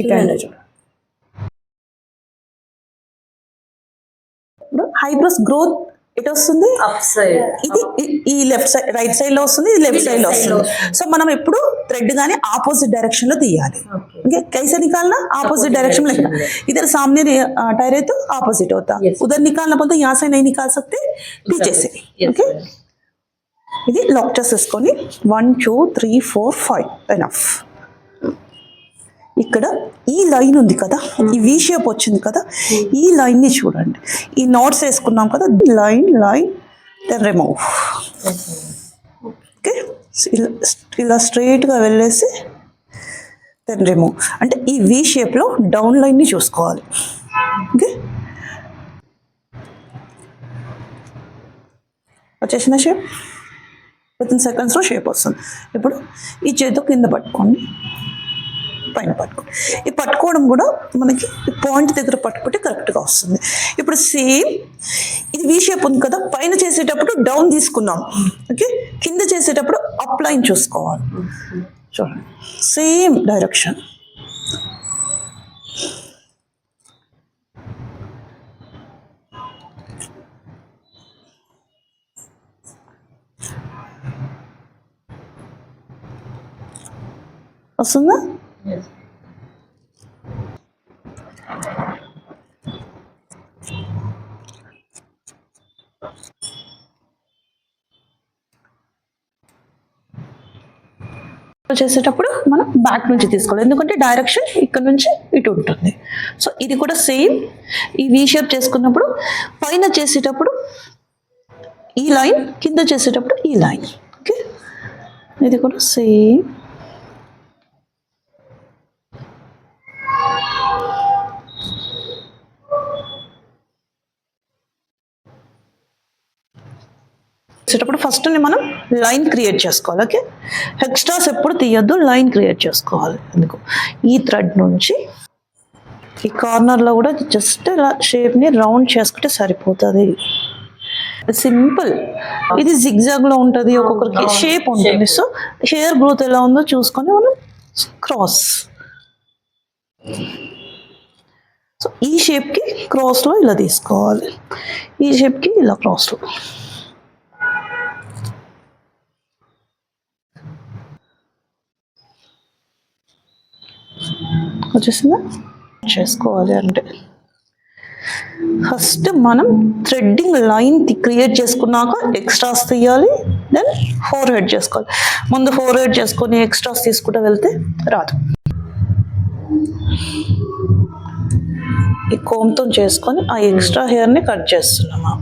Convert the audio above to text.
ఇట్లా చూడండి. ఇప్పుడు హైబ్రోస్ గ్రోత్ ఎటు వస్తుంది, ఇది ఈ లెఫ్ట్ సైడ్ రైట్ సైడ్ లో వస్తుంది, ఇది లెఫ్ట్ సైడ్ లో వస్తుంది. సో మనం ఎప్పుడు థ్రెడ్ గానీ ఆపోజిట్ డైరెక్షన్ లో తీయాలి. ओके कैसे निकालना, अपोजिट डायरेक्शन में लिखना. इधर सामने टायर है तो अपोजिट होता, उधर निकालना बोलते यहाँ से नहीं निकाल सकते, पीछे से. ओके ఇది లాక్ చేసేసుకొని 1 2 3 4 5 ఎనఫ్. ఇక్కడ ఈ లైన్ ఉంది కదా, ఈ వి షేప్ వచ్చింది కదా, ఈ లైన్ ని చూడండి. ఈ నోట్స్ వేసుకున్నాం కదా, line line then remove. Okay ఇలా స్ట్రైట్ గా వెళ్ళేసి దెన్ రిమూవ్. అంటే ఈ వి షేప్ లో డౌన్ లైన్ ని చూసుకోవాలి. ఓకే వచ్చేసిన షేప్ విత్ ఇన్ సెకండ్స్లో షేప్ వస్తుంది. ఇప్పుడు ఈ చేతితో కింద పట్టుకోండి, పైన పట్టుకోండి. ఈ పట్టుకోవడం కూడా మనకి పాయింట్ దగ్గర పట్టుకుంటే కరెక్ట్గా వస్తుంది. ఇప్పుడు సేమ్ ఇది వి షేప్ ఉంది కదా, పైన చేసేటప్పుడు డౌన్ తీసుకున్నాం. ఓకే కింద చేసేటప్పుడు అప్ లైన్ చూసుకోవాలి. చూడండి సేమ్ డైరెక్షన్. వస్తుందా? చేసేటప్పుడు మనం బ్యాక్ నుంచి తీసుకోవాలి, ఎందుకంటే డైరెక్షన్ ఇక్కడ నుంచి ఇటు ఉంటుంది. సో ఇది కూడా సేమ్ ఈ వి షేప్ చేసుకున్నప్పుడు పైన చేసేటప్పుడు ఈ లైన్, కింద చేసేటప్పుడు ఈ లైన్. ఓకే ఇది కూడా సేమ్. చేసేటప్పుడు ఫస్ట్ మనం లైన్ క్రియేట్ చేసుకోవాలి. ఓకే ఎక్స్ట్రాస్ ఎప్పుడు తీయద్దు, లైన్ క్రియేట్ చేసుకోవాలి. ఎందుకు ఈ థ్రెడ్ నుంచి ఈ కార్నర్లో కూడా జస్ట్ ఇలా షేప్ని రౌండ్ చేసుకుంటే సరిపోతుంది. సింపుల్. ఇది జిగ్జాగ్లో ఉంటుంది, ఒక్కొక్కరికి షేప్ ఉంటుంది. సో హెయిర్ గ్రోత్ ఎలా ఉందో చూసుకొని మనం క్రాస్. సో ఈ షేప్కి క్రాస్లో ఇలా తీసుకోవాలి, ఈ షేప్కి ఇలా క్రాస్లో. వచ్చేసిందా? చేసుకోవాలి అంటే ఫస్ట్ మనం థ్రెడ్డింగ్ లైన్ క్రియేట్ చేసుకున్నాక ఎక్స్ట్రాస్ తీయాలి, దెన్ ఫోర్ హెడ్ చేసుకోవాలి. ముందు ఫోర్ హెడ్ చేసుకొని ఎక్స్ట్రాస్ తీసుకుంటూ వెళ్తే రాదు. ఈ కోమ్తో చేసుకొని ఆ ఎక్స్ట్రా హెయిర్ని కట్ చేస్తున్నాము.